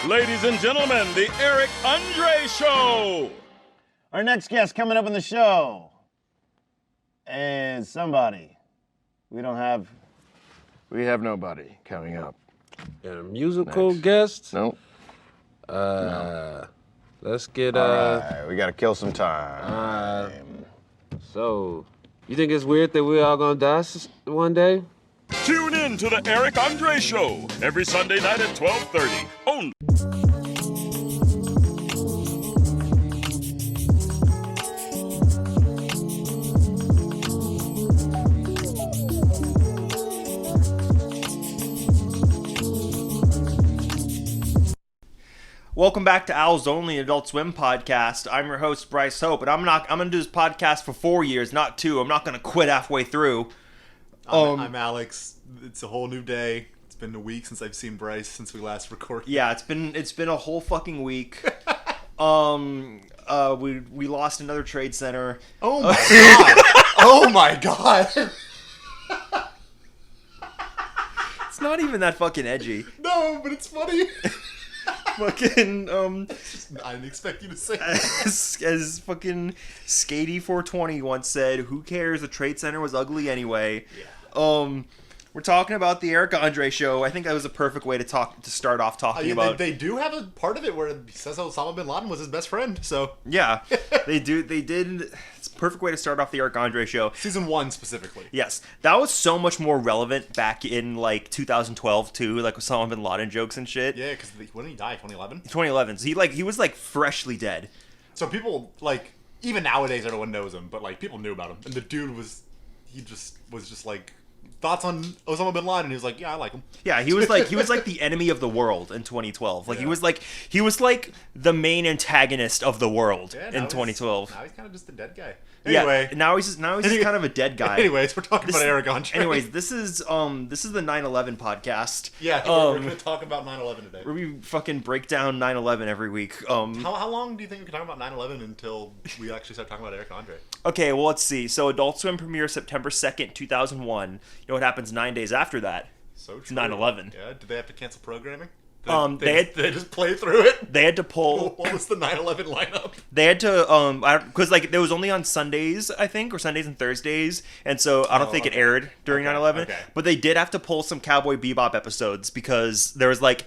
Ladies and gentlemen, the Eric Andre Show. Our next guest coming up on the show is somebody. We have nobody coming up. And a musical guest? Nope. Let's get All right, we gotta kill some time. So, you think it's weird that we're all gonna die one day? Tune in to the Eric Andre Show every Sunday night at 12:30. Only. Welcome back to Owls Only, Adult Swim podcast. I'm your host, Bryce Hope, and I'm gonna do this podcast for 4 years, not 2. I'm not gonna quit halfway through. I'm Alex. It's a whole new day. It's been a week since I've seen Bryce since we last recorded. Yeah, it's been a whole fucking week. We lost another trade center. Oh my god! Oh my god! It's not even that fucking edgy. No, but it's funny. Fucking I didn't expect you to say that. as fucking Skatey420 once said, "Who cares? The trade center was ugly anyway." Yeah. We're talking about the Eric Andre Show. I think that was a perfect way to start off talking about. They do have a part of it where he says Osama bin Laden was his best friend. So yeah, they did. It's a perfect way to start off the Eric Andre Show. Season 1 specifically. Yes, that was so much more relevant back in like 2012 too, like with Osama bin Laden jokes and shit. Yeah, because when did he die? 2011. 2011. So he was like freshly dead. So people like even nowadays everyone knows him, but like people knew about him, and the dude was just like. Thoughts on Osama bin Laden? He was like, "Yeah, I like him." Yeah, he was like the enemy of the world in 2012. Like yeah. he was like the main antagonist of the world in 2012. Now he's kind of just a dead guy. Anyway, yeah, now he's just kind of a dead guy. Anyways, we're talking about Eric Andre. Anyways, this is the 9/11 podcast. Yeah, we're going to talk about 9/11 today. We fucking break down 9/11 every week. How long do you think we can talk about 9/11 until we actually start talking about Eric Andre? Okay, well, let's see. So Adult Swim premieres September 2nd, 2001. You know what happens 9 days after that? So true. 9/11. Yeah, did they have to cancel programming? They just play through it. They had to pull. What was the 9/11 lineup? They had to because like it was only on Sundays, I think, or Sundays and Thursdays, and so I don't think it aired during 9/11. Okay. But they did have to pull some Cowboy Bebop episodes because there was like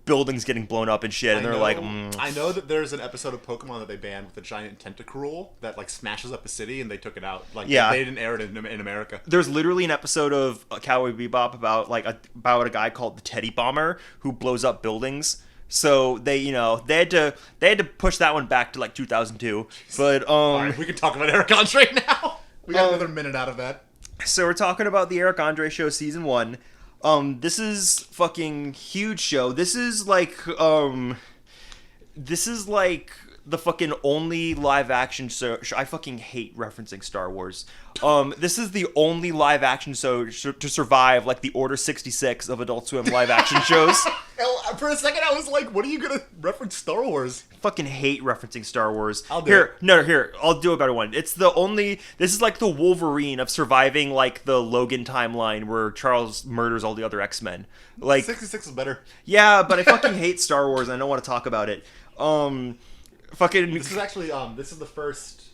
buildings getting blown up and shit, and they're like, I know that there's an episode of Pokemon that they banned with a giant tentacruel that like smashes up a city, and they took it out. Like, yeah, they didn't air it in America. There's literally an episode of Cowboy Bebop about a guy called the Teddy Bomber who blows up buildings. So they had to push that one back to like 2002. But all right, we can talk about Eric Andre now. We got another minute out of that. So we're talking about the Eric Andre Show season 1. This is fucking huge show. This is like the fucking only live action show. I fucking hate referencing Star Wars. This is the only live action show to survive like the Order 66 of Adult Swim live action shows. For a second, I was like, "What are you gonna reference Star Wars?" Fucking hate referencing Star Wars. I'll do it. Here, I'll do a better one. It's the only. This is like the Wolverine of surviving like the Logan timeline where Charles murders all the other X-Men. Like 66 is better. Yeah, but I fucking hate Star Wars. And I don't want to talk about it. Fucking. This is actually this is the first.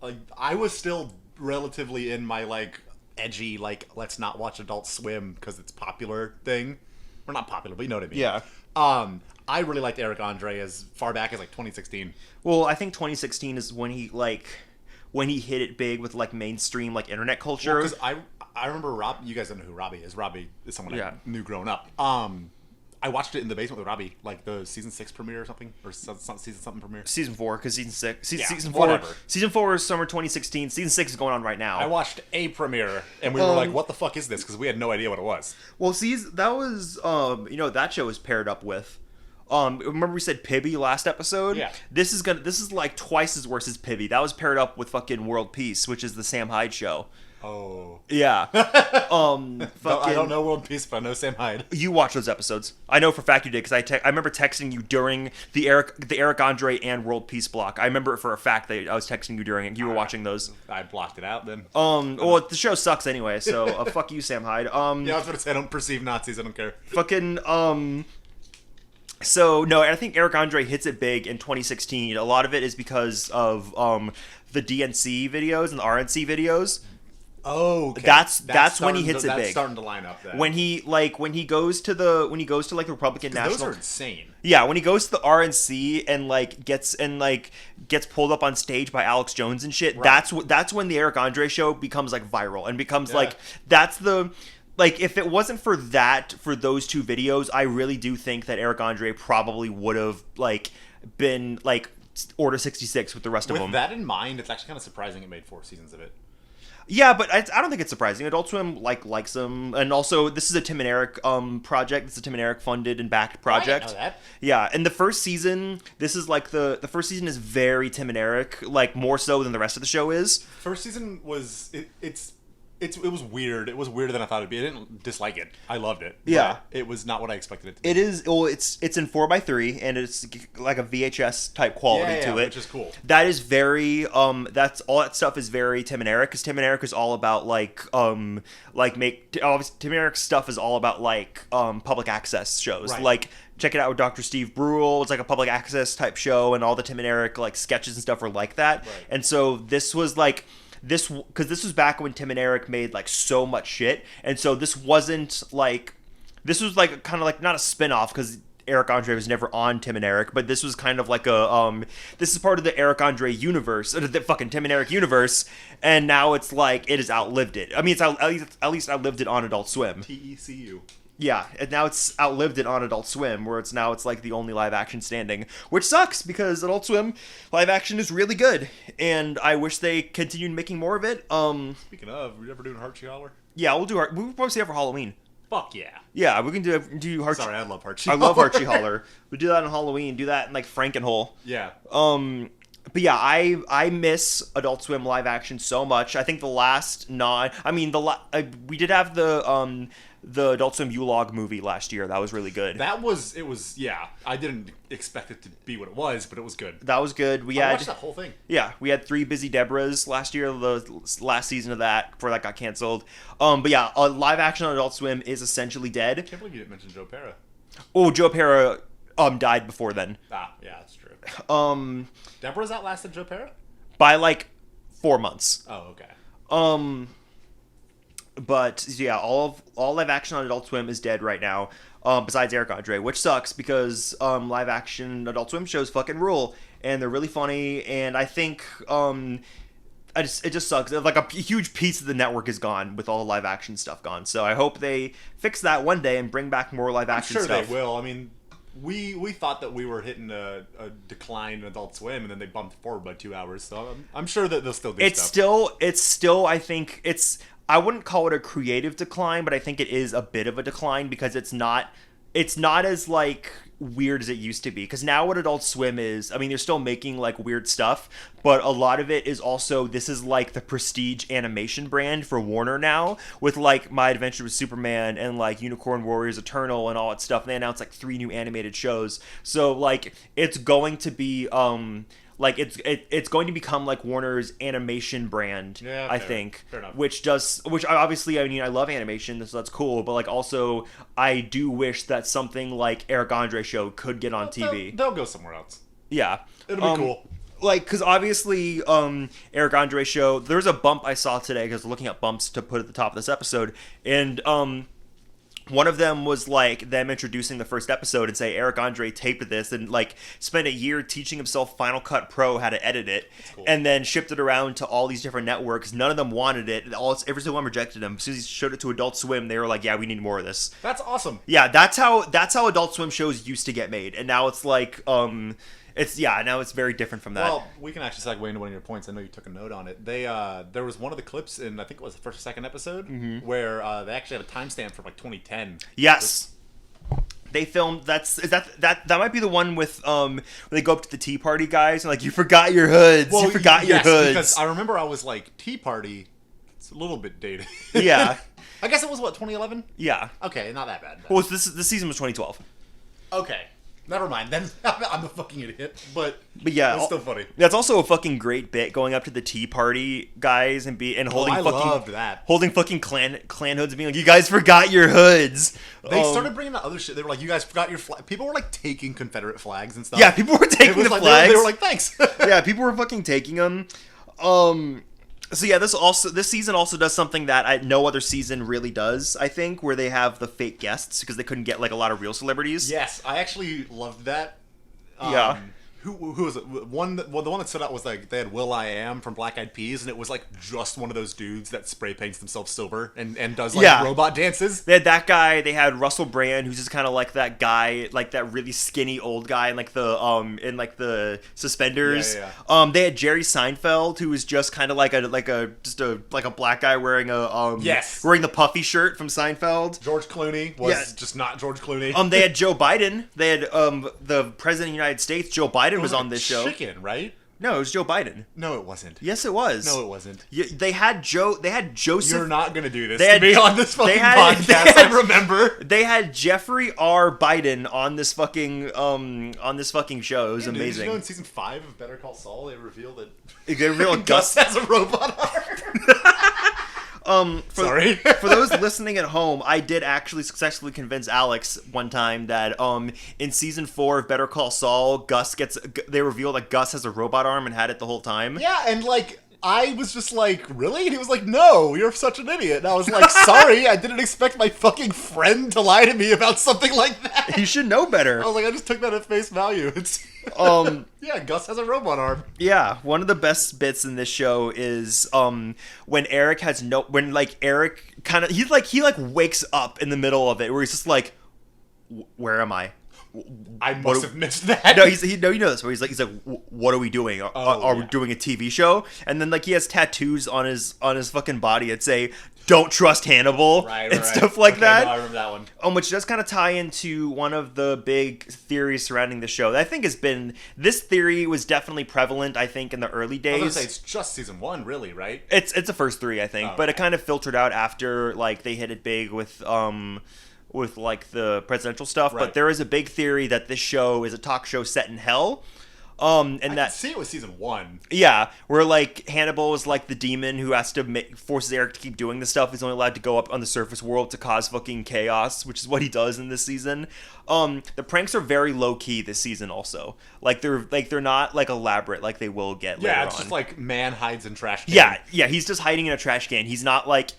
Like I was still relatively in my like edgy like let's not watch Adult Swim because it's popular thing. Or not popular, but you know what I mean. Yeah. I really liked Eric Andre as far back as like 2016. Well, I think 2016 is when he hit it big with like mainstream like internet culture. Because I remember Rob. You guys don't know who Robbie is. Robbie is someone I knew growing up. I watched it in the basement with Robbie, like the season 6 premiere or something, or season something premiere. Season 4, because season 4. Whatever. Season 4 is summer 2016. Season 6 is going on right now. I watched a premiere, and we were like, "What the fuck is this?" Because we had no idea what it was. Well, that was that show was paired up with. Remember we said Pibby last episode? Yeah. This is like twice as worse as Pibby. That was paired up with fucking World Peace, which is the Sam Hyde show. Oh. Yeah. I don't know World Peace, but I know Sam Hyde. You watch those episodes. I know for a fact you did because I remember texting you during the Eric Andre and World Peace block. I remember for a fact that I was texting you during it. You were watching those. I blocked it out then. Well, the show sucks anyway, so fuck you, Sam Hyde. Yeah, I was going to say I don't perceive Nazis. I don't care. Fucking So no, I think Eric Andre hits it big in 2016. A lot of it is because of the DNC videos and the RNC videos. Oh, okay. That's when he hits it big. That's starting to line up. Then. When he goes to the Republican National. Those are insane. Yeah, when he goes to the RNC and gets pulled up on stage by Alex Jones and shit. Right. That's when the Eric Andre show becomes like viral and becomes that's the. Like, if it wasn't for those two videos, I really do think that Eric Andre probably would have, been, Order 66 with the rest of them. With that in mind, it's actually kind of surprising it made 4 seasons of it. Yeah, but I don't think it's surprising. Adult Swim, likes him. And also, this is a Tim and Eric project. This is a Tim and Eric funded and backed project. I didn't know that. Yeah, and the first season, this is, the first season is very Tim and Eric, more so than the rest of the show is. First season was... It was weird. It was weirder than I thought it'd be. I didn't dislike it. I loved it. Yeah. It was not what I expected it to be. It is. Well, it's in 4:3, and it's like a VHS type quality to it, which is cool. That is very. That's all. That stuff is very Tim and Eric, because Tim and Eric is all about Tim and Eric's stuff is all about public access shows. Right. Check it out with Dr. Steve Brule. It's like a public access type show, and all the Tim and Eric sketches and stuff are like that. Right. And so this was because this was back when Tim and Eric made so much shit, and so this wasn't this was kind of not a spin-off, because Eric Andre was never on Tim and Eric, but this was kind of this is part of the Eric Andre universe, the fucking Tim and Eric universe, and now it's it has outlived it. I mean, it's at least outlived it on Adult Swim. TECU. Yeah, and now it's outlived it on Adult Swim, where it's the only live action standing, which sucks, because Adult Swim live action is really good, and I wish they continued making more of it. Speaking of, are we ever doing Archie Holler? Yeah, we'll probably see that for Halloween. Fuck yeah. Yeah, we can do Archie. Sorry, I love Archie. I love Archie Holler. We do that on Halloween. Do that in Frankenhole. Yeah. But yeah, I miss Adult Swim live action so much. I think the last we did have the Adult Swim U-Log movie last year. That was really good. Yeah. I didn't expect it to be what it was, but it was good. That was good. I watched that whole thing. Yeah, we had 3 Busy Debras last year, the last season of that, before that got canceled. But yeah, live action on Adult Swim is essentially dead. I can't believe you didn't mention Joe Pera. Oh, Joe Pera died before then. Ah, yeah, that's true. Deborah's outlasted Joe Pera? By 4 months. Oh, okay. But yeah, all live action on Adult Swim is dead right now. Besides Eric Andre, which sucks, because live action Adult Swim shows fucking rule, and they're really funny. And I think it just sucks. A huge piece of the network is gone with all the live action stuff gone. So I hope they fix that one day and bring back more live action stuff. I'm sure they will. I mean, we thought that we were hitting a decline in Adult Swim, and then they bumped forward by 2 hours. So I'm sure that they'll still do stuff. It's still. I think it's. I wouldn't call it a creative decline, but I think it is a bit of a decline, because it's not as weird as it used to be. Because now what Adult Swim is, I mean, they're still making weird stuff, but a lot of it is also, this is the prestige animation brand for Warner now, with My Adventure with Superman and Unicorn Warriors Eternal and all that stuff. And they announced 3 new animated shows. So it's going to be it's going to become Warner's animation brand, yeah, I think. Fair enough. Which obviously, I mean, I love animation, so that's cool, but also I do wish that something like Eric Andre show could get on TV. They'll go somewhere else. Yeah. It'll be cool. Because obviously, Eric Andre show, there's a bump I saw today, because I was looking at bumps to put at the top of this episode, and one of them was them introducing the first episode and say Eric Andre taped this and spent a year teaching himself Final Cut Pro how to edit it, cool. And then shipped it around to all these different networks. None of them wanted it. Every single one rejected him. As soon as he showed it to Adult Swim, they were yeah, we need more of this. That's awesome. Yeah, that's how Adult Swim shows used to get made, and now it's now it's very different from that. Well, we can actually segue into one of your points. I know you took a note on it. There was one of the clips in, I think it was the first or second episode, where they actually had a timestamp for 2010. Yes. They filmed that might be the one with where they go up to the Tea Party guys and you forgot your hoods. Well, you forgot your hoods. Because I remember I was Tea Party, it's a little bit dated. Yeah. I guess it was 2011? Yeah. Okay, not that bad. Well, this season was 2012. Okay. Never mind. Then I'm a fucking idiot. But yeah, it's still funny. That's also a fucking great bit, going up to the Tea Party guys and holding I loved that. holding fucking clan hoods and being like, "You guys forgot your hoods." They started bringing out other shit. They were like, "You guys forgot your flag." People were like taking Confederate flags and stuff. Yeah, people were taking the like, flags. They were like, "Thanks." Yeah, people were fucking taking them. So yeah, this season also does something that no other season really does, I think, where they have the fake guests because they couldn't get like a lot of real celebrities. Yes, I actually loved that. Yeah. Who was it? The one that stood out was like they had Will.I.Am from Black Eyed Peas, and it was like just one of those dudes that spray paints themselves silver and does like robot dances. They had that guy. They had Russell Brand, who's just kind of like that guy, like that really skinny old guy in like the suspenders. Yeah. They had Jerry Seinfeld, who was just kind of like a black guy wearing wearing the puffy shirt from Seinfeld. George Clooney was just not George Clooney. They had Joe Biden. They had the president of the United States, Joe Biden, was on this show. Chicken, right? No, it was Joe Biden. No, it wasn't. Yes, it was. No, it wasn't. They had Joseph. You're not gonna do this They had- to me on this fucking they had- podcast. they had- I remember. They had Jeffrey R. Biden on this fucking show. It was Dude, amazing. did you know in season 5 of Better Call Saul they revealed that They revealed Gus has a robot arm? Sorry. For those listening at home, I did actually successfully convince Alex one time that in season 4 of Better Call Saul, they revealed that Gus has a robot arm and had it the whole time. Yeah, and like I was just like, really? And he was like, no, you're such an idiot. And I was like, sorry, I didn't expect my fucking friend to lie to me about something like that. You should know better. I was like, I just took that at face value. It's yeah, Gus has a robot arm. Yeah, one of the best bits in this show is when Eric he wakes up in the middle of it where he's just like, where am I? I must have missed that. No, you know this. Where he's like, what are we doing? Are we doing a TV show? And then like he has tattoos on his fucking body that say, "Don't trust Hannibal," and stuff like that. No, I remember that one. Which does kind of tie into one of the big theories surrounding the show. That I think this theory was definitely prevalent. I think in the early days. I was gonna say it's just season 1, really, right? It's the first 3, I think, but it kind of filtered out after like they hit it big with like the presidential stuff. Right. But there is a big theory that this show is a talk show set in hell. I can see it was season 1. Yeah, where like Hannibal is like the demon who has to forces Eric to keep doing this stuff. He's only allowed to go up on the surface world to cause fucking chaos, which is what he does in this season. The pranks are very low key this season. Also, they're not like elaborate like they will get later on. Yeah, it's just like man hides in trash can. Yeah, he's just hiding in a trash can. He's not like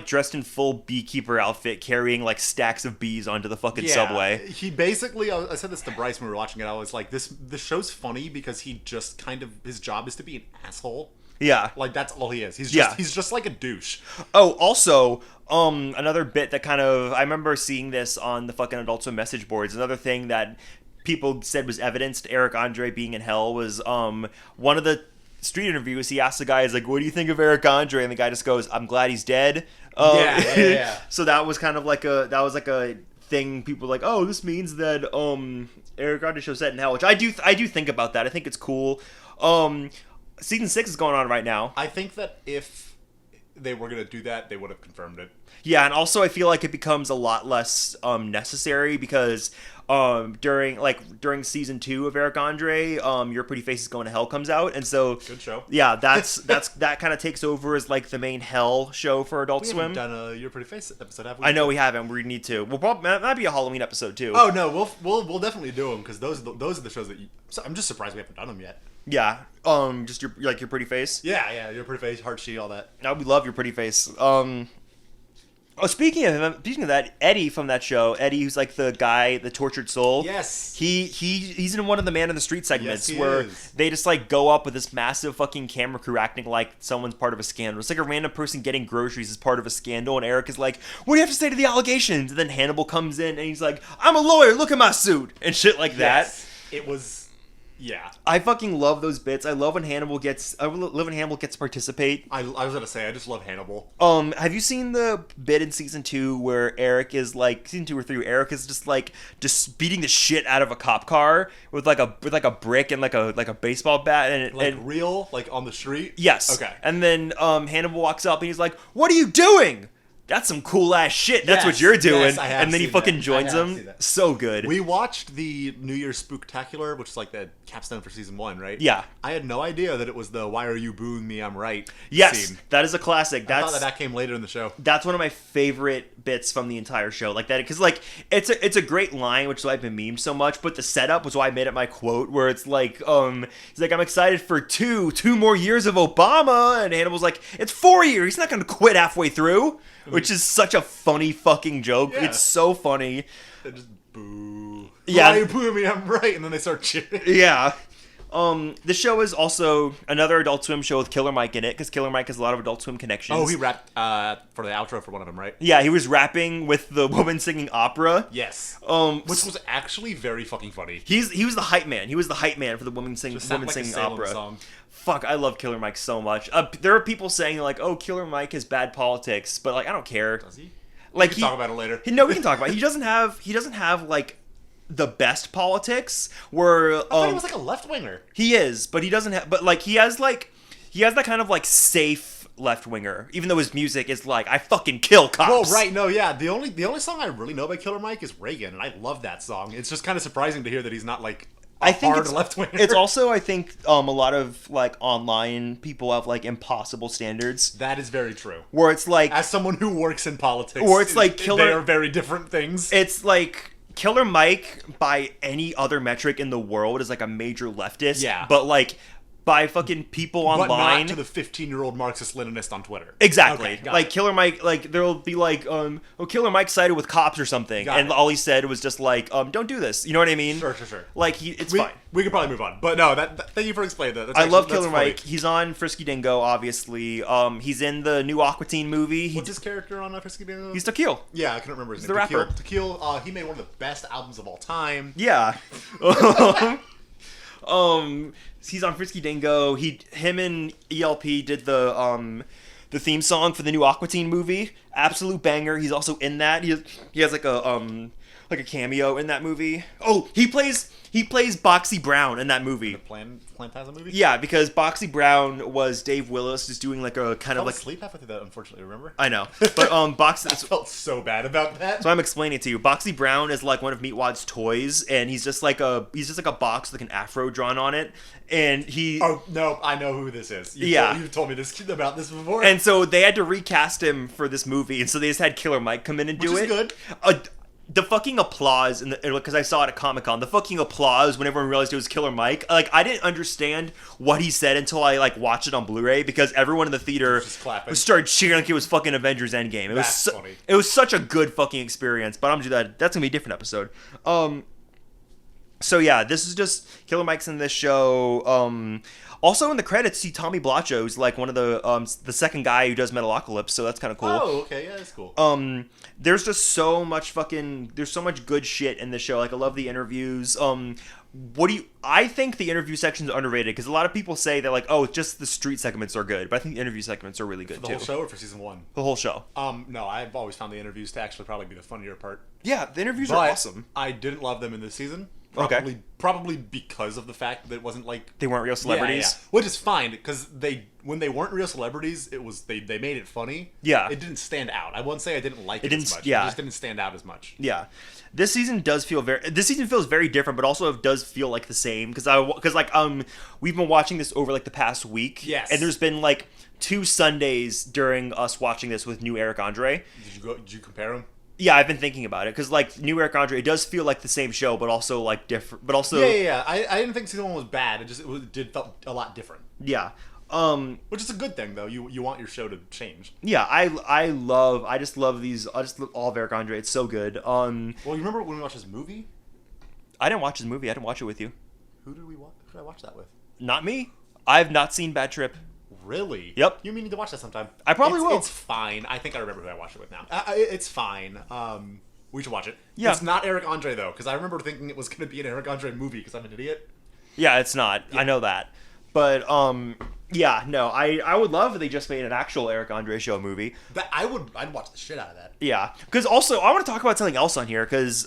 dressed in full beekeeper outfit carrying like stacks of bees onto the fucking subway. He basically, I said this to Bryce when we were watching it, I was like, this show's funny because he just kind of, his job is to be an asshole. Yeah. Like that's all he is. He's just like a douche. Oh, also, another bit that kind of, I remember seeing this on the fucking Adult Swim message boards. Another thing that people said was evidence to Eric Andre being in hell was one of the street interviews, he asked the guy, he's like, what do you think of Eric Andre? And the guy just goes, I'm glad he's dead. Yeah. So that was kind of like a thing. People were like, oh, this means that Eric Andre show set in hell, which I do think about that. I think it's cool. Season 6 is going on right now. I think that if they were going to do that, they would have confirmed it. Yeah, and also I feel like it becomes a lot less necessary because during season 2 of Eric Andre, Your Pretty Face is Going to Hell comes out, and so good show. Yeah, that kind of takes over as like the main hell show for Adult Swim. We haven't done a Your Pretty Face episode, have we? I know we haven't. We need to. We'll probably that might be a Halloween episode too. Oh no, we'll definitely do them because those are the shows that I'm just surprised we haven't done them yet. Yeah. Just your Pretty Face. Yeah, Your Pretty Face, Heart She, all that. No, we love Your Pretty Face. Speaking of that, Eddie from that show, Eddie, who's like the guy, the tortured soul. Yes. He's in one of the Man in the Street segments where is. they just like go up with this massive fucking camera crew acting like someone's part of a scandal. It's like a random person getting groceries as part of a scandal, and Eric is like, "What do you have to say to the allegations?" And then Hannibal comes in and he's like, "I'm a lawyer. Look at my suit," and shit like that. It was. Yeah, I fucking love those bits. I love when Hannibal gets to participate. I was gonna say I just love Hannibal. Have you seen the bit in season 2 where Eric is like season 2 or 3? Where Eric is just beating the shit out of a cop car with like a brick and like a baseball bat and real like on the street. Yes. Okay. And then Hannibal walks up and he's like, "What are you doing?" that's some cool ass shit. That's what Yes, you're doing. yes, I have And then he seen fucking that. joins I have them. seen that. So good. We watched the New Year's Spooktacular, which is like the capstone for season 1, right? Yeah. I had no idea that it was the "Why are you booing me? I'm right" Yes, scene. that is a classic. I thought that came later in the show. That's one of my favorite bits from the entire show, like that, because like it's a great line, which is why I've been memed so much. But the setup was why I made it my quote, where it's like, he's like, I'm excited for two more years of Obama, and Hannibal's like, it's 4 years. He's not gonna quit halfway through, which is such a funny fucking joke. Yeah. It's so funny. They just boo. Yeah. Why are you booing me? I'm right, and then they start cheering. Yeah. The show is also another Adult Swim show with Killer Mike in it, because Killer Mike has a lot of Adult Swim connections. Oh, he rapped for the outro for one of them, right? Yeah, he was rapping with the woman singing opera. Yes. Which Which was actually very fucking funny. he was the hype man. He was the hype man for the woman Just singing sounded like a Salem opera. song. Fuck, I love Killer Mike so much. There are people saying like, "Oh, Killer Mike has bad politics," but like, I don't care. Does he? Like, We can talk about it later. No, we can talk about it. He doesn't have like the best politics. Where I thought he was like a left winger. he is, but he doesn't have. But like, he has that kind of like safe left winger. Even though his music is like, I fucking kill cops. Well, right, no, yeah. The only song I really know by Killer Mike is Reagan, and I love that song. It's just kind of surprising to hear that he's not like I think hard it's, left winger. It's also, I think, a lot of like online people have like impossible standards. That is very true. Where it's like, As someone who works in politics, Or it's like Killer- they are very different things. it's like Killer Mike by any other metric in the world is like a major leftist. Yeah. But like by fucking people but online. not to the 15-year-old Marxist-Leninist on Twitter. Exactly. Okay, got Like it. Killer Mike, like there'll be like, Killer Mike sided with cops or something, Got and it. all he said was just like, don't do this. You know what I mean? Sure. Like it's We, fine. we could probably move on. But no, thank you for explaining that. That's I actually- love that's Killer funny. Mike. He's on Frisky Dingo, obviously. He's in the new Aqua Teen movie. What's his character on Frisky Dingo? He's Tequil. Yeah, I couldn't remember his the name. rapper. Tequil, he made one of the best albums of all time. Yeah. He's on Frisky Dingo. Him and ELP did the theme song for the new Aqua Teen movie. Absolute banger. He's also in that. He has like a cameo in that movie. Oh, he plays Boxy Brown in that movie. Plantasm movie? Yeah, because Boxy Brown was Dave Willis just doing like a kind I of fell like asleep halfway through that, unfortunately, remember? I know. But Boxy I felt so bad about that. So I'm explaining it to you. Boxy Brown is like one of Meatwad's toys, and he's just like a box with like an afro drawn on it, and he. Oh, no, I know who this is. You've told me about this before. And so they had to recast him for this movie, and so they just had Killer Mike come in and do Which it. is good. The fucking applause, because I saw it at Comic-Con, the fucking applause when everyone realized it was Killer Mike, like, I didn't understand what he said until I, like, watched it on Blu-ray, because everyone in the theater Just clapping. started cheering like it was fucking Avengers Endgame. That's funny. It was such a good fucking experience, but I'm gonna do that. That's gonna be a different episode. So yeah, this is just Killer Mike's in this show. Also in the credits, see Tommy Blacho, who's like one of the second guy who does Metalocalypse, so that's kind of cool. Oh, okay, yeah, that's cool. There's just so much there's so much good shit in this show. Like I love the interviews. I think the interview section's underrated because a lot of people say that like, oh, just the street segments are good, but I think the interview segments are really good For the too. whole show or for season 1? The whole show. No, I've always found the interviews to actually probably be the funnier part. Yeah, the interviews But are awesome. I didn't love them in this season. Okay. Probably because of the fact that it wasn't like They weren't real celebrities. Yeah. Which is fine because when they weren't real celebrities, it was they made it funny. Yeah. It didn't stand out. I won't say I didn't like it, didn't- as much. yeah. It just didn't stand out as much. Yeah, this season feels very different, but also does feel like the same because we've been watching this over like the past week. Yes. And there's been like 2 Sundays during us watching this with new Eric Andre. Did you compare them? Yeah, I've been thinking about it because like new Eric Andre, it does feel like the same show, but also like different. But also Yeah. I didn't think season 1 was bad. It did felt a lot different. yeah. Which is a good thing though. You want your show to change. Yeah, I just love these. I just love all of Eric Andre. It's so good. Well, you remember when we watched this movie? I didn't watch his movie. I didn't watch it with you. Who did I watch that with? Not me. I've not seen Bad Trip. Really? Yep. You need to watch that sometime. I probably will. It's fine. I think I remember who I watched it with now. It's fine. We should watch it. Yeah. It's not Eric Andre though, because I remember thinking it was going to be an Eric Andre movie because I'm an idiot. Yeah, it's not. I know that. But Yeah, no, I would love if they just made an actual Eric Andre show movie. I'd watch the shit out of that. Yeah, because also I want to talk about something else on here because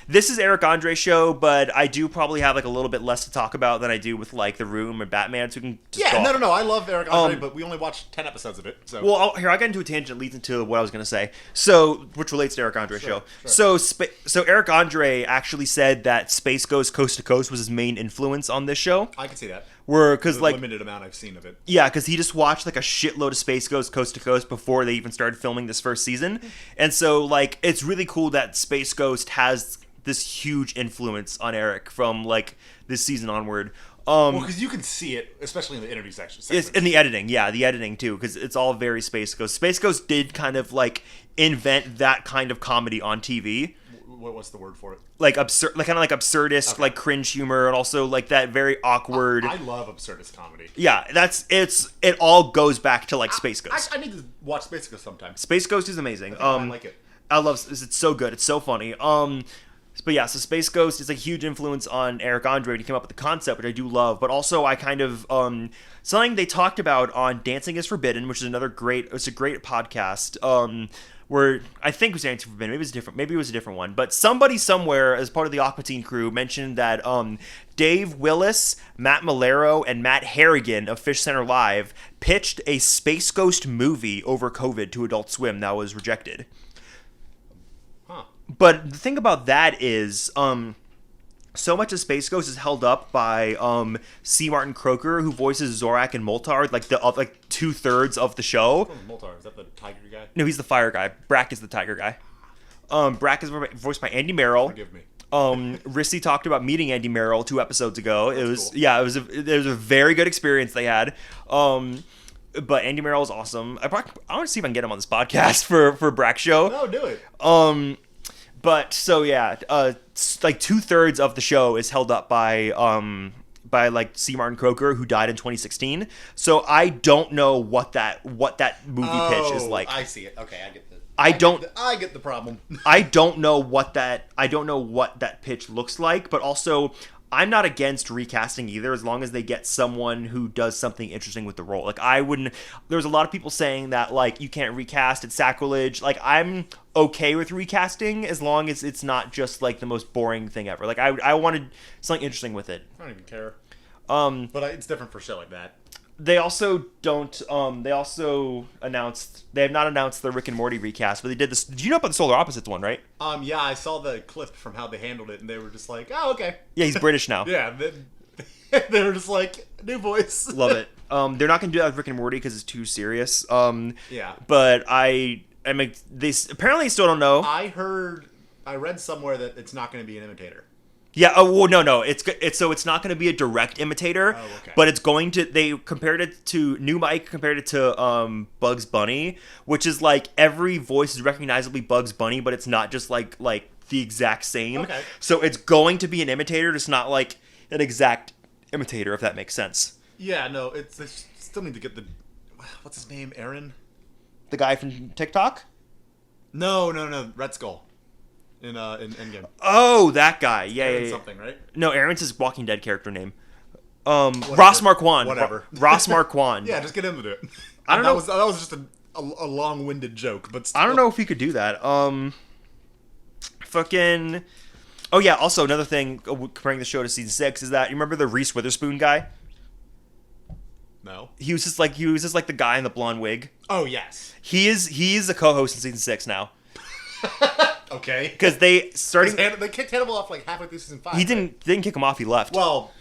this is Eric Andre show, but I do probably have like a little bit less to talk about than I do with like The Room or Batman. So we can just Yeah, go no. I love Eric Andre, but we only watched 10 episodes of it. So Well, here I got into a tangent that leads into what I was going to say. So, which relates to Eric Andre show. Sure. So Eric Andre actually said that Space Ghost Coast to Coast was his main influence on this show. I can see that. Because The like limited amount I've seen of it. yeah, because he just watched like a shitload of Space Ghost Coast to Coast before they even started filming this first season, and so like it's really cool that Space Ghost has this huge influence on Eric from like this season onward. Well, because you can see it, especially in the interview section. It's in the editing, yeah, the editing too, because it's all very Space Ghost. Space Ghost did kind of like invent that kind of comedy on TV. What's the word for it? Like absurd, like kind of like absurdist, Okay. like cringe humor, and also like that very awkward. I love absurdist comedy. Yeah, it all goes back to like Space Ghost. I need to watch Space Ghost sometime. Space Ghost is amazing. I like it. I love it's so good. It's so funny. But yeah, so Space Ghost is a huge influence on Eric Andre. He came up with the concept, which I do love. But also, I kind of something they talked about on Dancing is Forbidden, which is another great. It's a great podcast. Where I think it was Dancing Forbidden. Maybe it was a different one. But somebody somewhere, as part of the Aqua Teen crew, mentioned that Dave Willis, Matt Malero, and Matt Harrigan of Fish Center Live pitched a Space Ghost movie over COVID to Adult Swim that was rejected. Huh. But the thing about that is, so much of Space Ghost is held up by C. Martin Croker, who voices Zorak and Moltar, like the like 2/3 of the show. Moltar, is that the tiger guy? No, he's the fire guy. Brack is the tiger guy. Brack is voiced by Andy Merrill. Forgive me. Rissy talked about meeting Andy Merrill 2 episodes ago. It was cool. yeah, it was a very good experience they had. But Andy Merrill is awesome. I want to see if I can get him on this podcast for Brack show. No, do it. But so yeah, like 2/3 of the show is held up by like C. Martin Croker, who died in 2016. So I don't know what that movie pitch is like. I see it. Okay, I get the. I get the problem. I don't know what that pitch looks like, but also I'm not against recasting either, as long as they get someone who does something interesting with the role. Like I wouldn't. There's a lot of people saying that like you can't recast, it's sacrilege. Like I'm okay with recasting as long as it's not just like the most boring thing ever. Like I wanted something interesting with it. I don't even care. But it's different for shit like that. They also don't. They also announced they have not announced the Rick and Morty recast, but they did this. Do you know about the Solar Opposites one, right? Yeah, I saw the clip from how they handled it, and they were just like, "Oh, okay." Yeah, he's British now. Yeah, they were just like, "New voice." Love it. They're not gonna do that with Rick and Morty because it's too serious. Yeah. But I mean, they apparently still don't know. I read somewhere that it's not going to be an imitator. Yeah. Oh well, no. It's not going to be a direct imitator. Oh, okay. But it's going to. They compared it to New Mike. Compared it to Bugs Bunny, which is like every voice is recognizably Bugs Bunny, but it's not just like the exact same. Okay. So it's going to be an imitator, just not like an exact imitator, if that makes sense. Yeah, no, they still need to get what's his name, Aaron? The guy from TikTok. No, Red Skull. In Endgame. Oh, that guy. Yeah, Aaron yeah. something, right? No, Aaron's his Walking Dead character name. Ross Marquand. Whatever. Ross Marquand. Yeah, just get him to do it. I don't know. That was just a long-winded joke, but still. I don't know if he could do that. Fucking. Oh yeah. Also, another thing comparing the show to season 6 is that you remember the Reese Witherspoon guy? No. He was just like the guy in the blonde wig. Oh yes. He is a co-host in season 6 now Okay. because they They kicked Hannibal off like halfway through season 5. He didn't kick him off. He left. Well,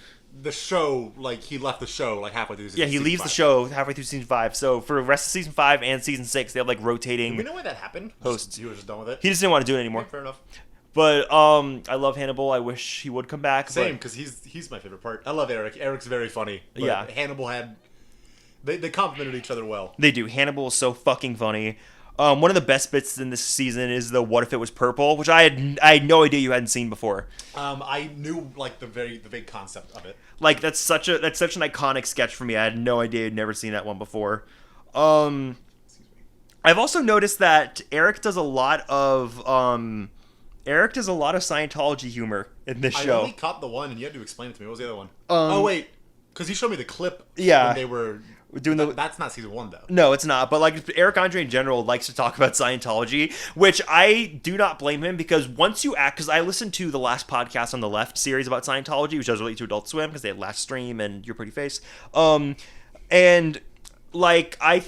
the show, like he left the show like halfway through. Yeah, he leaves the show halfway through season 5. So for the rest of season 5 and season 6, they have like rotating. Do we know why that happened? Hosts. You were just done with it. He just didn't want to do it anymore. Okay, fair enough. But I love Hannibal. I wish he would come back. Same, but- because he's my favorite part. I love Eric. Eric's very funny. But Yeah. Hannibal had. They complemented each other well. They do. Hannibal is so fucking funny. One of the best bits in this season is the "What if it was purple," which I had no idea you hadn't seen before. I knew like the big concept of it. Like that's such an iconic sketch for me. I had no idea I'd never seen that one before. I've also noticed that Eric does a lot of Scientology humor in this I show. only caught the one, and you had to explain it to me. What was the other one? Oh wait, Because you showed me the clip. Yeah. When they were doing the. That's not season 1 though. No, it's not. But like Eric Andre in general likes to talk about Scientology, which I do not blame him because once you act, because I listened to the last podcast on the Left series about Scientology, which I was related to Adult Swim because they had Last Stream and Your Pretty Face, and like I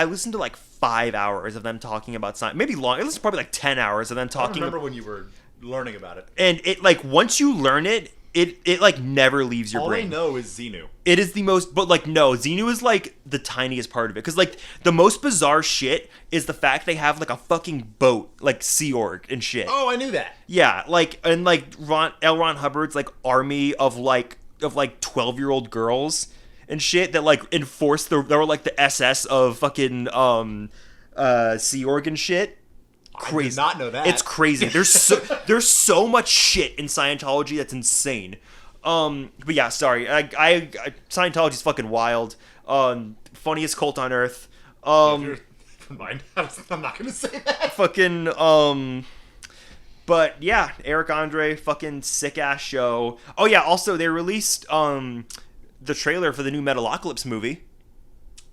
listened to like 5 hours of them talking about science, maybe long. It was probably like 10 hours of them I talking. remember when you were learning about it. And it like once you learn it. It like never leaves your brain. All I know is Xenu. It is the most, but like no, Xenu is like the tiniest part of it because like the most bizarre shit is the fact they have like a fucking boat, like Sea Org and shit. Oh, I knew that. Yeah, like and like L. Ron Hubbard's like army of 12-year-old girls and shit that like enforce they were like the SS of fucking Sea Org and shit. Crazy. I did not know that. It's crazy. There's so much shit in Scientology that's insane. But yeah, sorry. I Scientology's fucking wild. Funniest cult on earth. Never mind. I'm not gonna say that. Fucking But yeah, Eric Andre, fucking sick ass show. Oh yeah, also they released the trailer for the new Metalocalypse movie.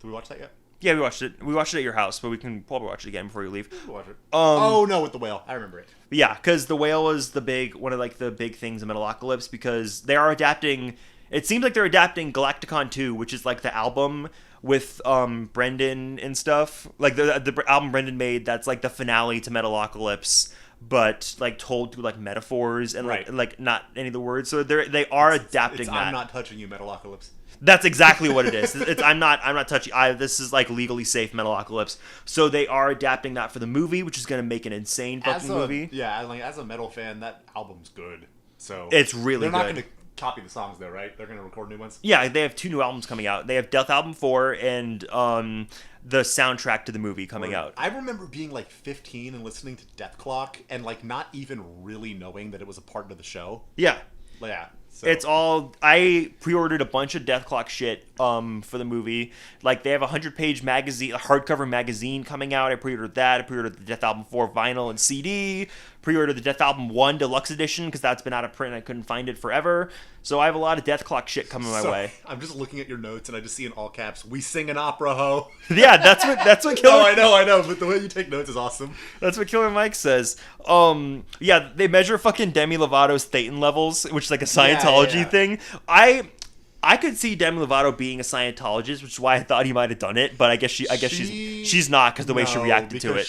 Did we watch that yet? Yeah, we watched it. We watched it at your house, but we can probably watch it again before you leave. We'll watch it. Oh no, with the whale. I remember it. Yeah, because the whale was one of like the big things in Metalocalypse because they are adapting. It seems like they're adapting Galacticon 2, which is like the album with Brendan and stuff. Like the album Brendan made. That's like the finale to Metalocalypse, but like told through like metaphors and Right. like not any of the words. So they are adapting It's that. I'm not touching you, Metalocalypse. That's exactly what it is. I'm not touching. This is like legally safe Metalocalypse. So they are adapting that for the movie, which is going to make an insane fucking movie. Yeah, like as a metal fan, that album's good. So It's really they're not good. going to copy the songs though, right? They're going to record new ones. Yeah, they have 2 new albums coming out. They have Death Album 4 and the soundtrack to the movie coming out. I remember being like 15 and listening to Death Clock and like not even really knowing that it was a part of the show. Yeah. Yeah. So. It's all. I pre-ordered a bunch of Death Clock shit for the movie. Like they have a 100-page magazine, a hardcover magazine coming out. I pre-ordered that. I pre-ordered the Death Album 4 vinyl and CD. Pre-ordered the Death Album 1 deluxe edition because that's been out of print and I couldn't find it forever. So I have a lot of Death Clock shit coming my way. I'm just looking at your notes and I just see in all caps, "We sing an opera, ho." Yeah, that's what Killer. Oh, I know, but the way you take notes is awesome. That's what Killer Mike says. Yeah, they measure fucking Demi Lovato's Thetan levels, which is like a Scientology yeah. thing. I could see Demi Lovato being a Scientologist, which is why I thought he might have done it. But I guess she's not because the way she reacted to it.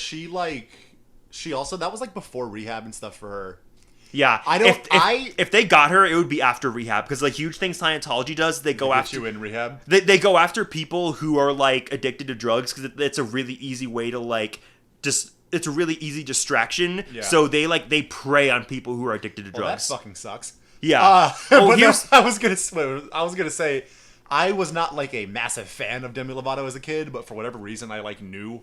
She also that was like before rehab and stuff for her. Yeah, I don't. If they got her, it would be after rehab because like huge thing Scientology does, they go after you in rehab. They go after people who are like addicted to drugs because it's a really easy way to like just. It's a really easy distraction. Yeah. So they prey on people who are addicted to Well, that drugs. fucking sucks. Yeah. But no, I was gonna say I was not like a massive fan of Demi Lovato as a kid, but for whatever reason I like knew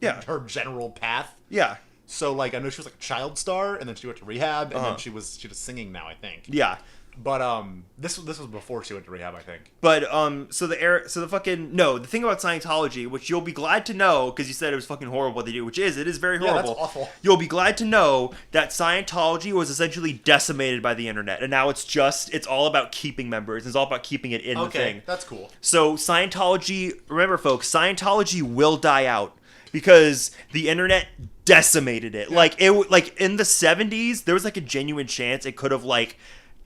her general path. Yeah. So like I know she was like a child star, and then she went to rehab, and then she was singing now, I think. Yeah. But this was before she went to rehab, I think. But the thing about Scientology, which you'll be glad to know, because you said it was fucking horrible what they do, it is very horrible. Yeah, that's awful. You'll be glad to know that Scientology was essentially decimated by the internet, and now it's all about keeping members. It's all about keeping it in the thing. Okay, that's cool. So Scientology, remember folks, Scientology will die out because the internet decimated it. Yeah. Like in the 70s, there was like a genuine chance it could have like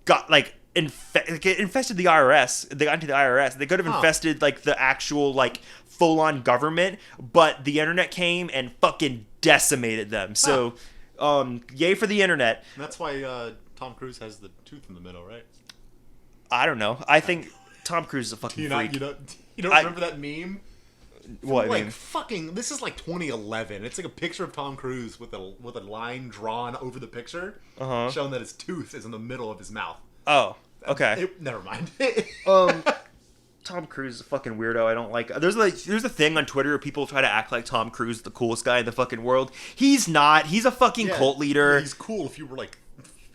got like infested the IRS. They got into the IRS. They could have infested like the actual like full-on government, but the internet came and fucking decimated them. So, yay for the internet. And that's why Tom Cruise has the tooth in the middle, right? I don't know. I think Tom Cruise is a fucking freak. You don't remember that meme? What like meme? fucking, this is like 2011. It's like a picture of Tom Cruise with a line drawn over the picture, showing that his tooth is in the middle of his mouth. Oh, okay. Never mind. Tom Cruise is a fucking weirdo. I don't like. There's a thing on Twitter where people try to act like Tom Cruise is the coolest guy in the fucking world. He's not. He's a fucking cult leader. He's cool if you were like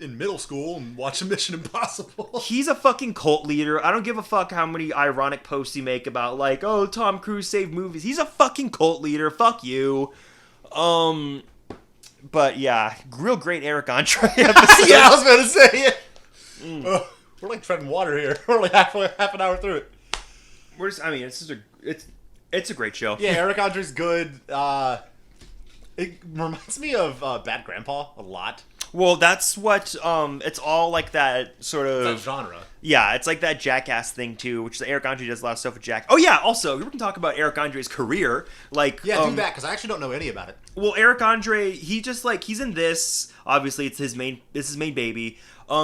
in middle school and watching Mission Impossible. He's a fucking cult leader. I don't give a fuck how many ironic posts you make about like, oh, Tom Cruise saved movies. He's a fucking cult leader. Fuck you. But yeah, real great Eric Andre episode. Yeah, I was about to say it. We're like treading water here. We're like half an hour through it. I mean, it's a great show. Yeah, Eric Andre's good. It reminds me of Bad Grandpa a lot. Well, that's what it's all like that sort of That genre. Yeah, it's like that Jackass thing too, which Eric Andre does a lot of stuff with Jack. Oh yeah, also we can talk about Eric Andre's career. Like Yeah, do that because I actually don't know any about it. Well, Eric Andre, he's in this. Obviously, it's his main baby.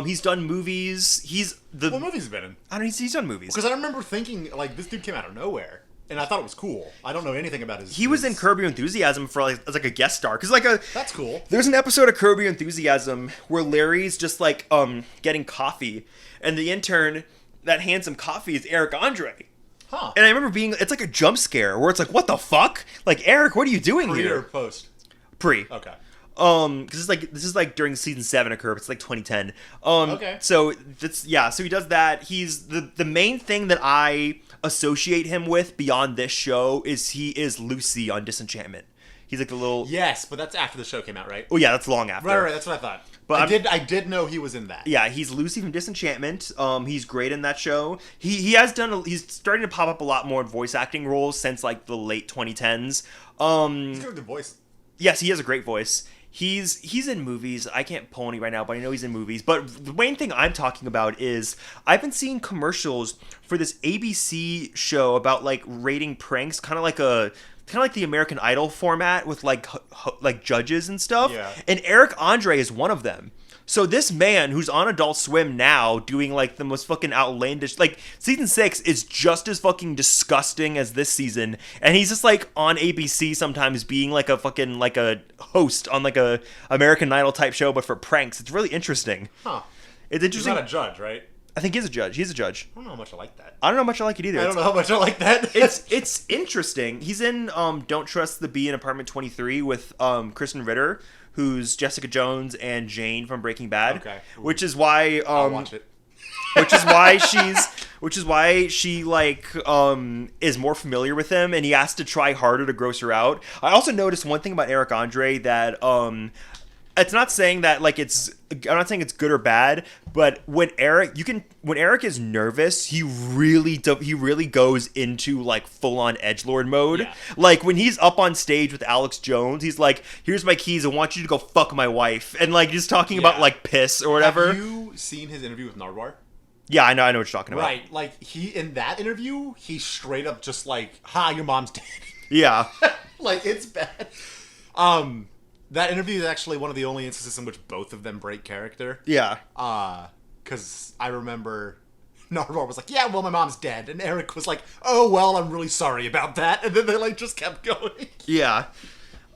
He's done movies. What movies has he been in? I don't know. He's done movies. Because I remember thinking like this dude came out of nowhere, and I thought it was cool. I don't know anything about his. He was in Curb Your Enthusiasm for as a guest star. Because that's cool. There's an episode of Curb Your Enthusiasm where Larry's just getting coffee, and the intern that hands him coffee is Eric Andre. Huh. And I remember it's like a jump scare where it's like, what the fuck? Like, Eric, what are you doing Pre here? or post? Pre. Okay. Because this is like during season 7 of Curb. It's like 2010. Okay. So so he does that. He's the main thing that I associate him with beyond this show is he is Lucy on Disenchantment. He's like the little. Yes, but that's after the show came out, right? Oh yeah, that's long after. Right. That's what I thought. But I did know he was in that. Yeah, he's Lucy from Disenchantment. He's great in that show. He's starting to pop up a lot more in voice acting roles since like the late 2010s. He's got a good voice. Yes, he has a great voice. He's in movies. I can't pull any right now, but I know he's in movies. But the main thing I'm talking about is I've been seeing commercials for this ABC show about like rating pranks, kind of like the American Idol format with like judges and stuff. Yeah. And Eric Andre is one of them. So this man who's on Adult Swim now doing like the most fucking outlandish, like season 6 is just as fucking disgusting as this season. And he's just like on ABC sometimes being like a fucking like a host on like a American Idol type show, but for pranks. It's really interesting. Huh. It's interesting. He's not a judge, right? I think he's a judge. He's a judge. I don't know how much I like that. I don't know how much I like it either. I don't know how much I like that. It's interesting. He's in Don't Trust the Bee in Apartment 23 with Kristen Ritter, who's Jessica Jones and Jane from Breaking Bad. Okay. Which is why I'll watch it. which is why she like is more familiar with him, and he has to try harder to gross her out. I also noticed one thing about Eric Andre that it's not saying that like I'm not saying it's good or bad, but when Eric is nervous, he really goes into like full on edgelord mode. Yeah. Like when he's up on stage with Alex Jones, he's like, "Here's my keys. I want you to go fuck my wife," and like just talking about like piss or whatever. Have you seen his interview with Nardwar? Yeah, I know what you're talking about. Right, like he in that interview, he straight up just like, "Ha, your mom's dead." Yeah. Like it's bad. That interview is actually one of the only instances in which both of them break character. Yeah. Because I remember Nardwar was like, "Yeah, well, my mom's dead," and Eric was like, "Oh well, I'm really sorry about that," and then they like just kept going. Yeah.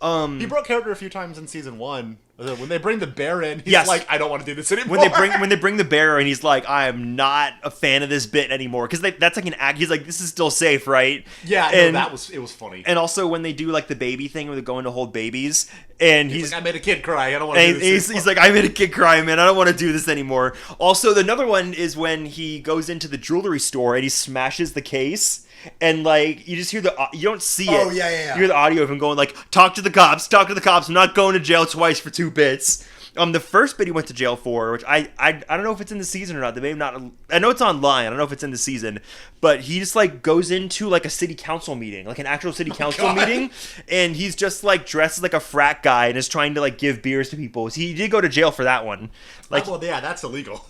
He broke character a few times in season 1. When they bring the bear in, he's Yes. like, "I don't want to do this anymore." When they bring the bear in, he's like, "I am not a fan of this bit anymore," because that's like an act. He's like, "This is still safe, right?" Yeah, and no, it was funny. And also when they do like the baby thing where they're going to hold babies, and He's like, "I made a kid cry. I don't want to do this." he's like, "I made a kid cry, man. I don't want to do this anymore." Also, another one is when he goes into the jewelry store and he smashes the case. And like you just hear you don't see it. Oh, yeah. You hear the audio of him going like, "Talk to the cops. I'm not going to jail twice for 2 bits." The first bit he went to jail for, which I don't know if it's in the season or not. They may have not. I know it's online. I don't know if it's in the season, but he just like goes into like a city council meeting, like an actual city council meeting, and he's just like dressed as like a frat guy and is trying to like give beers to people. So he did go to jail for that one. Like, well, yeah, that's illegal.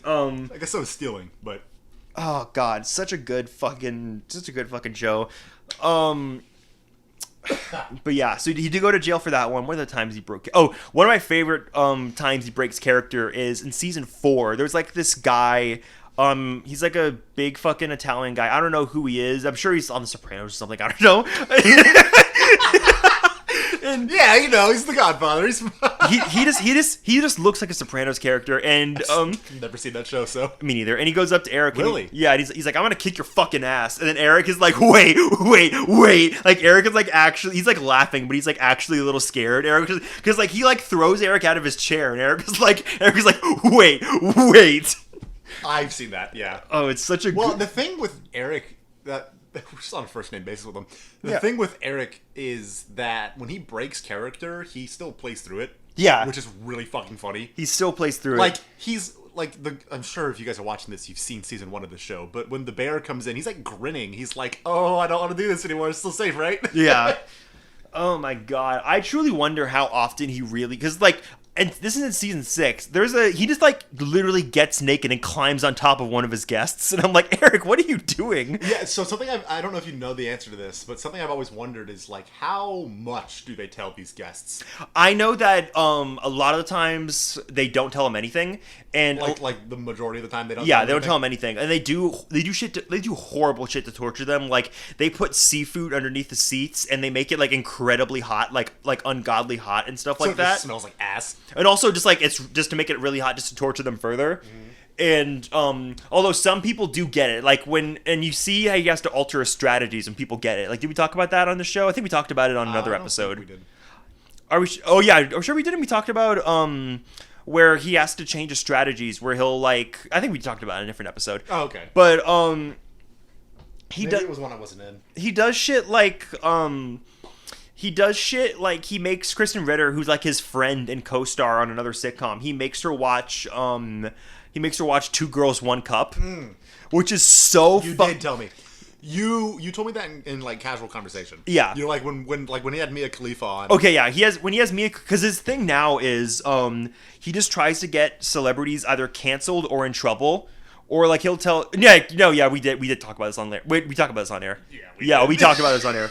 I guess so is stealing, but. Oh God, such a good fucking show. But yeah, so he did go to jail for that one. One of the times he broke. Oh, one of my favorite times he breaks character is in season 4. There's like this guy. He's like a big fucking Italian guy. I don't know who he is. I'm sure he's on The Sopranos or something. I don't know. And yeah, you know, he's the Godfather. He's he just looks like a Sopranos character, and never seen that show, so me neither. And he goes up to Eric. Really? And he's like, "I'm gonna kick your fucking ass." And then Eric is like, "Wait." Like Eric is like he's like laughing, but he's like actually a little scared. Eric because like he like throws Eric out of his chair, and Eric is like, "Wait." I've seen that. Yeah. Oh, it's such a the thing with Eric that. We're just on a first name basis with him. The thing with Eric is that when he breaks character, he still plays through it. Yeah. Which is really fucking funny. He still plays through it. Like, he's I'm sure if you guys are watching this, you've seen season 1 of the show. But when the bear comes in, he's like grinning. He's like, "Oh, I don't want to do this anymore. It's still safe, right?" Yeah. Oh my god. I truly wonder how often he really, because like, and this is in season 6. He just like literally gets naked and climbs on top of one of his guests, and I'm like, Eric, what are you doing? Yeah. So something I don't know if you know the answer to this, but something I've always wondered is like, how much do they tell these guests? I know that a lot of the times they don't tell him anything, and Like the majority of the time they don't. yeah, tell they don't anything? tell him anything, and they do horrible shit to torture them. Like they put seafood underneath the seats, and they make it like incredibly hot, like ungodly hot and stuff So like it that. just smells like ass. And also just like it's just to make it really hot, just to torture them further. And although some people do get it, like and you see how he has to alter his strategies, and people get it. Like, did we talk about that on the show? I think we talked about it on another I don't episode. think we did. Are we? Oh yeah, I'm sure we did. And we talked about where he has to change his strategies. Where he'll like, I think we talked about it in a different episode. Oh, okay. But he Maybe does. it was one I wasn't in. He does shit like he makes Kristen Ritter, who's like his friend and co-star on another sitcom, he makes her watch Two Girls One Cup, which is so You fun. did tell me. You told me that in like casual conversation. Yeah. You're like when he had Mia Khalifa on. Okay, yeah, he has Mia, because his thing now is he just tries to get celebrities either canceled or in trouble, or like he'll tell we did talk about this on there. We talked about this on air. We talked about this on air.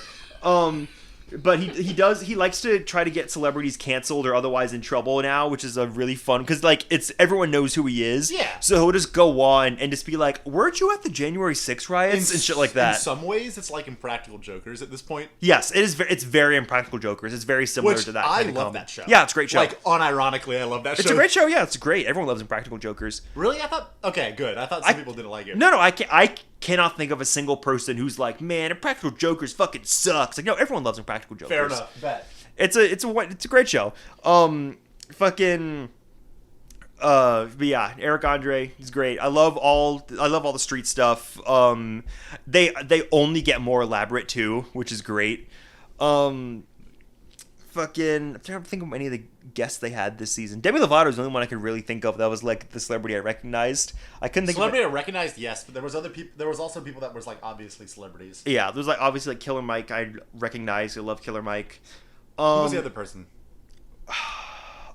But he likes to try to get celebrities canceled or otherwise in trouble now, which is a really fun, because like everyone knows who he is. Yeah. So he'll just go on and just be like, "Weren't you at the January 6th riots?" and shit like that. In some ways, it's like Impractical Jokers at this point. Yes, it is. It's very Impractical Jokers. It's very similar Which to that. I kind of love comedy. that show. Yeah, it's a great show. Like unironically, I love that show. It's a great show. Yeah, it's great. Everyone loves Impractical Jokers. Really, I thought. Okay, good. I thought some people didn't like it. No, I cannot think of a single person who's like, man, Impractical Jokers fucking sucks. Like, no, everyone loves Impractical Jokers. Fair enough. Bet. It's a great show. But yeah, Eric Andre, he's great. I love all the street stuff. They only get more elaborate too, which is great. I'm trying to think of any of the guests they had this season. Demi Lovato was the only one I could really think of that was like the celebrity I recognized. I couldn't think Celebrity of I recognized, yes, but there was other people. There was also people that was like obviously celebrities. Yeah, there's like obviously like Killer Mike. I recognize. I love Killer Mike. Who was the other person?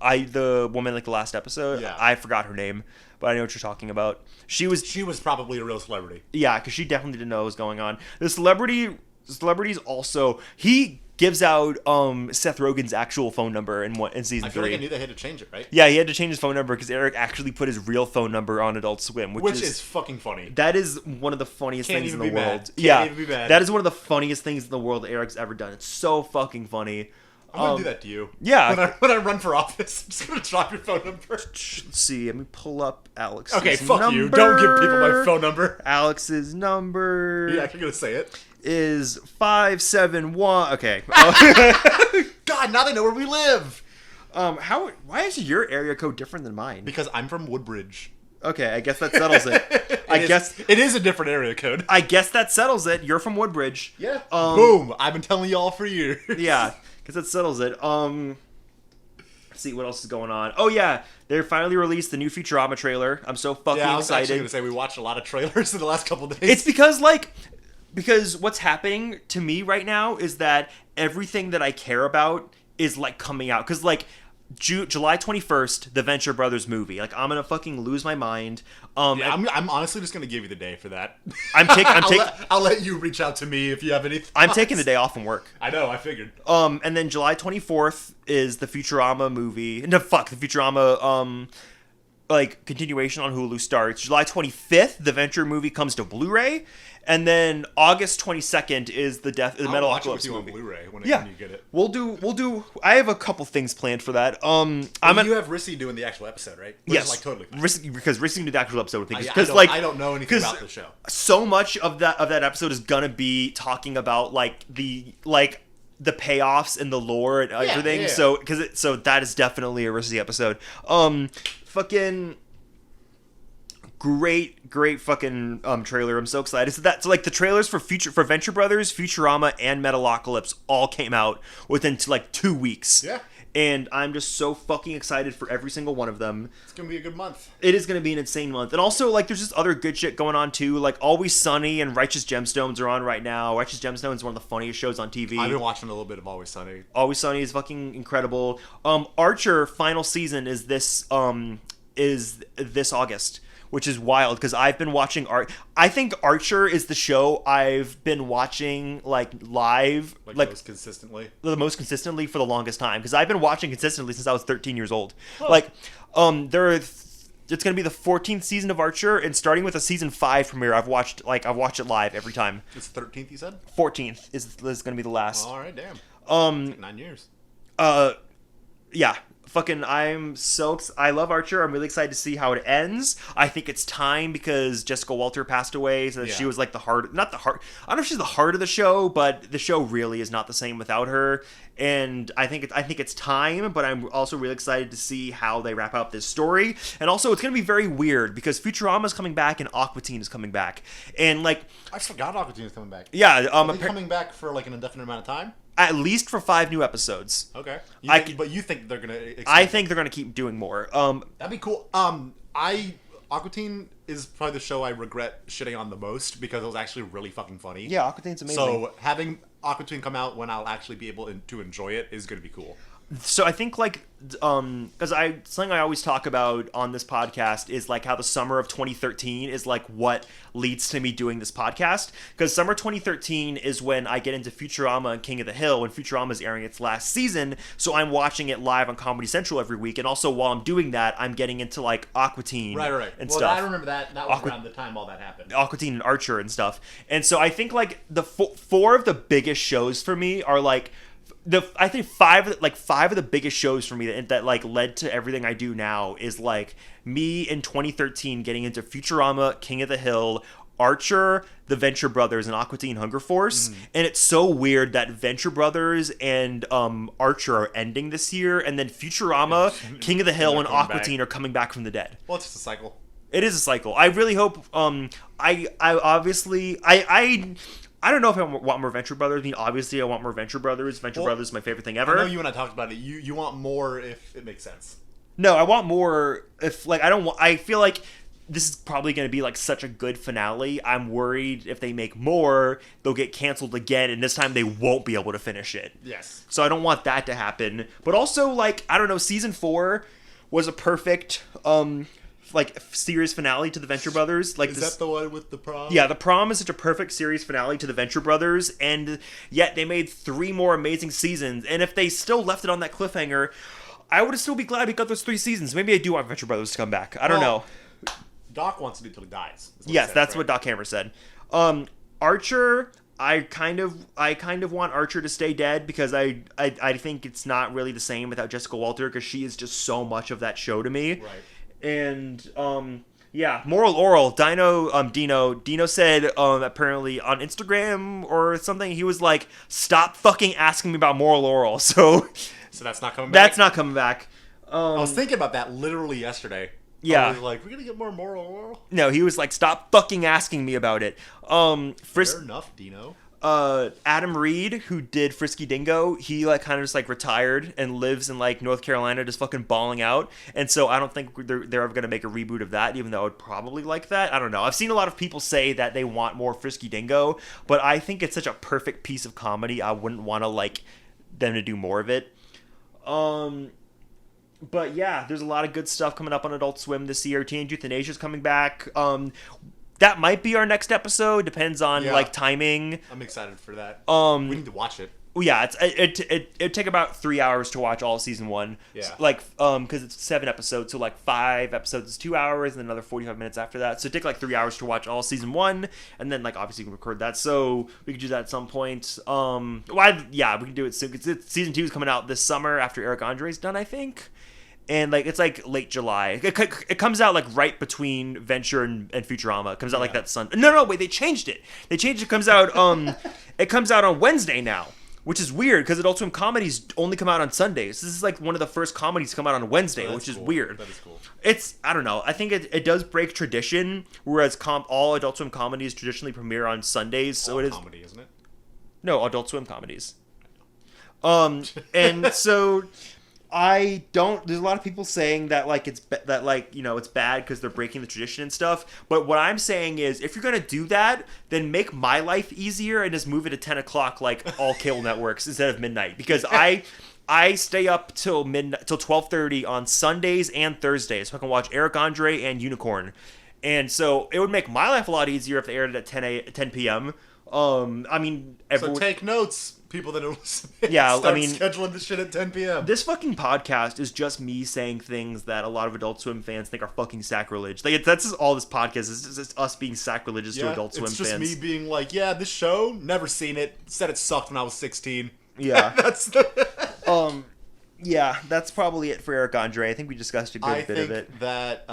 The woman like the last episode. Yeah. I forgot her name, but I know what you're talking about. She was probably a real celebrity. Yeah, because she definitely didn't know what was going on. The celebrities also, he gives out Seth Rogen's actual phone number in season 3. I feel like I knew they had to change it, right? Yeah, he had to change his phone number because Eric actually put his real phone number on Adult Swim, Which is fucking funny. That is one of the funniest Can't things in even the be world. mad. Yeah, Can't even be mad. that is one of the funniest things in the world that Eric's ever done. It's so fucking funny. I'm gonna do that to you. Yeah. When I run for office, I'm just gonna drop your phone number. Let's see. Let me pull up Alex's Okay, fuck number. you. Don't give people my phone number. Alex's number. You're actually gonna say it? Is 571. Okay. God, now they know where we live. Why is your area code different than mine? Because I'm from Woodbridge. Okay, I guess that settles it. It is a different area code. I guess that settles it. You're from Woodbridge. Yeah. Boom. I've been telling y'all for years. Yeah, because that settles it. Let's see what else is going on. Oh yeah, they finally released the new Futurama trailer. I'm so fucking Yeah, I was excited. actually gonna say we watched a lot of trailers in the last couple days. It's because what's happening to me right now is that everything that I care about is like coming out. Because like July 21st, the Venture Brothers movie. Like I'm gonna fucking lose my mind. Yeah, I'm honestly just gonna give you the day for that. I'll let you reach out to me if you have any thoughts. I'm taking the day off from work. I know, I figured. And then July 24th is the Futurama movie. No, fuck, the Futurama like continuation on Hulu starts. July 25th, the Venture movie comes to Blu-ray, and then August 22nd is the Metalocalypse movie. On Blu-ray when Yeah, you get it. We'll do. I have a couple things planned for that. You have Rissy doing the actual episode, right? Which yes, is, like totally fine. because Rissy can do the actual episode with things. I don't know anything about the show. So much of that episode is gonna be talking about the payoffs and the lore and everything. Yeah. So that is definitely a Rissy episode. Fucking great fucking trailer. I'm so excited. So like the trailers for Venture Brothers, Futurama, and Metalocalypse all came out within like 2 weeks. Yeah. and I'm just so fucking excited for every single one of them. It's gonna be a good month. It is going to be an insane month. And also, like, there's just other good shit going on, too. Like, Always Sunny and Righteous Gemstones are on right now. Righteous Gemstones is one of the funniest shows on TV. I've been watching a little bit of Always Sunny. Always Sunny is fucking incredible. Archer final season is this August, which is wild because I've been watching I think Archer is the show I've been watching like live, like most consistently. The most consistently for the longest time because I've been watching consistently since I was 13 years old. Like, it's gonna be the 14th season of Archer, and starting with a season 5 premiere, I've watched it live every time. It's 13th, you said? 14th is gonna be the last. All right, damn. It's like 9 years. Yeah. Fucking, I love Archer. I'm really excited to see how it ends. I think it's time because Jessica Walter passed away, so that she was like I don't know if she's the heart of the show, but the show really is not the same without her. And I think it's time, but I'm also really excited to see how they wrap up this story. And also, it's going to be very weird because Futurama's coming back and Aqua Teen is coming back. And like, I forgot Aqua Teen is coming back. Yeah, Are they coming back for like an indefinite amount of time? At least for 5 new episodes. Okay. But you think they're gonna? I think they're gonna keep doing more. That'd be cool. Aqua Teen is probably the show I regret shitting on the most because it was actually really fucking funny. Yeah, Aqua Teen's amazing. So having Aqua Teen come out when I'll actually be able to enjoy it is gonna be cool. So I think like because something I always talk about on this podcast is like how the summer of 2013 is like what leads to me doing this podcast, because summer 2013 is when I get into Futurama and King of the Hill, when Futurama is airing its last season, so I'm watching it live on Comedy Central every week, and also while I'm doing that I'm getting into like Aqua Teen and stuff. I remember that was around the time all that happened. Aqua Teen and Archer and stuff. And so I think like the 4 of the biggest shows for me are like I think 5 of the biggest shows for me that like led to everything I do now is like me in 2013 getting into Futurama, King of the Hill, Archer, the Venture Brothers, and Aqua Teen Hunger Force. And it's so weird that Venture Brothers and Archer are ending this year, and then Futurama, King of the Hill, and Aqua Teen are coming back from the dead. Well, it's just a cycle. It is a cycle. I really hope. I don't know if I want more Venture Brothers. I mean, obviously, I want more Venture Brothers. Venture Brothers is my favorite thing ever. I know you and I talked about it. You want more if it makes sense. No, I want more if, like, I feel like this is probably going to be, like, such a good finale. I'm worried if they make more, they'll get canceled again, and this time they won't be able to finish it. Yes. So I don't want that to happen. But also, like, I don't know, Season 4 was a perfect, series finale to the Venture Brothers. Like, is that the one with the prom? Yeah, the prom is such a perfect series finale to the Venture Brothers, and yet they made 3 more amazing seasons. And if they still left it on that cliffhanger, I would still be glad we got those 3 seasons. Maybe I do want Venture Brothers to come back. I don't know. Doc wants to do it till he dies. Yes, that's what Doc Hammer said. Archer, I kind of want Archer to stay dead because I think it's not really the same without Jessica Walter, because she is just so much of that show to me. Right. And Moral Oral, Dino said apparently on Instagram or something, he was like, stop fucking asking me about Moral Oral. So that's not coming back? That's not coming back. I was thinking about that literally yesterday. Yeah. I was like, we're going to get more Moral Oral? No, he was like, stop fucking asking me about it. Fair enough, Dino. Adam Reed, who did Frisky Dingo, he like kind of just like retired and lives in like North Carolina just fucking balling out, and so I don't think they're ever gonna make a reboot of that, even though I would probably like that. I don't know. I've seen a lot of people say that they want more Frisky Dingo, but I think it's such a perfect piece of comedy, I wouldn't want to like them to do more of it. But yeah, there's a lot of good stuff coming up on Adult Swim this year. Teenage Euthanasia is coming back. That might be our next episode. Depends on like timing. I'm excited for that. We need to watch it. Well, yeah, it'd take about 3 hours to watch all season 1. Yeah. Because it's 7 episodes, so like 5 eepisodes is 2 hours, and then another 45 minutes after that. So it'd take like 3 hours to watch all season 1, and then like obviously we can record that. So we could do that at some point. We can do it soon because season 2 is coming out this summer after Eric Andre's done, I think. And like it's like late July. It comes out like right between Venture and Futurama. It comes out like that Sunday. No, wait, they changed it. It comes out it comes out on Wednesday now, which is weird because Adult Swim comedies only come out on Sundays. This is like one of the first comedies to come out on Wednesday, which is weird. That is cool. I don't know. I think it does break tradition, whereas all Adult Swim comedies traditionally premiere on Sundays. So it is comedy, isn't it? No, Adult Swim comedies. And so I don't. There's a lot of people saying that like it's it's bad because they're breaking the tradition and stuff. But what I'm saying is, if you're gonna do that, then make my life easier and just move it to 10 o'clock like all cable networks instead of midnight. Because I stay up till midnight, till 12:30 on Sundays and Thursdays, so I can watch Eric Andre and Unicorn. And so it would make my life a lot easier if they aired it at 10 p.m. I mean, So take notes, people that are listening. Yeah, Start I mean, scheduling this shit at 10 p.m. This fucking podcast is just me saying things that a lot of Adult Swim fans think are fucking sacrilege. Like, that's just all this podcast is. It's just us being sacrilegious to Adult Swim fans. It's just me being like, yeah, this show, never seen it. Said it sucked when I was 16. Yeah. That's the... Yeah, that's probably it for Eric Andre. I think we discussed a good bit of it. I think that,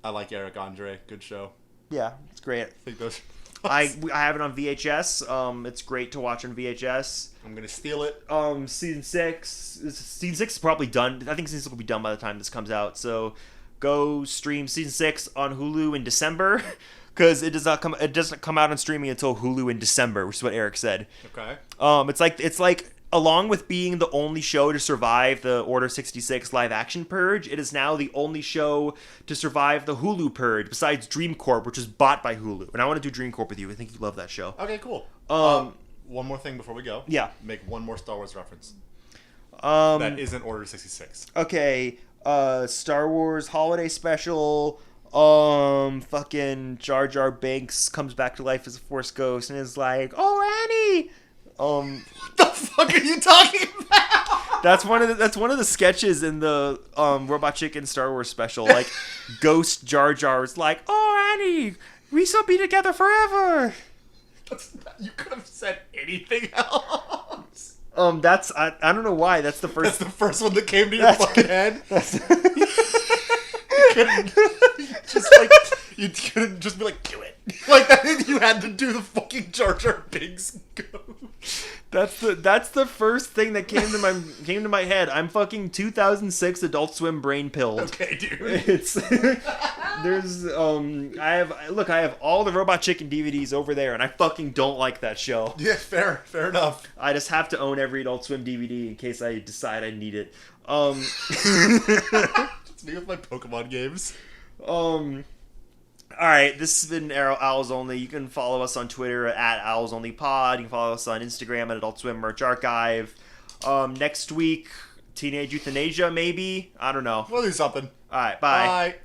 I like Eric Andre. Good show. Yeah, it's great. I think those... I have it on VHS. It's great to watch on VHS. I'm gonna steal it. Season 6 is probably done. I think season 6 will be done by the time this comes out. So go stream season 6 on Hulu in December, because it doesn't come out on streaming until Hulu in December, which is what Eric said. Okay. It's like along with being the only show to survive the Order 66 live action purge, it is now the only show to survive the Hulu purge besides Dream Corp, which is bought by Hulu. And I want to do Dream Corp with you. I think you love that show. Okay, cool. One more thing before we go. Yeah. Make one more Star Wars reference. That isn't Order 66. Okay. Star Wars Holiday Special. Fucking Jar Jar Binks comes back to life as a Force ghost and is like, "Oh, Annie." What the fuck are you talking about? That's one of the sketches in the Robot Chicken Star Wars special. Like, Ghost Jar Jar is like, "Oh, Annie, we shall be together forever." You could have said anything else. I don't know why. That's the first. That's the first one that came to your fucking head. You couldn't just be like, do it. Like that, you had to do the fucking Jar Jar Binks ghost. That's the first thing that came to my head. I'm fucking 2006 Adult Swim brain pilled. Okay, dude. It's I have all the Robot Chicken DVDs over there, and I fucking don't like that show. Yeah, fair enough. I just have to own every Adult Swim DVD in case I decide I need it. It's me with my Pokemon games. Alright, this has been Owls Only. You can follow us on Twitter at Owls Only Pod. You can follow us on Instagram at Adult Swim Merch Archive. Next week, Teenage Euthanasia, maybe? I don't know. We'll do something. Alright, bye. Bye.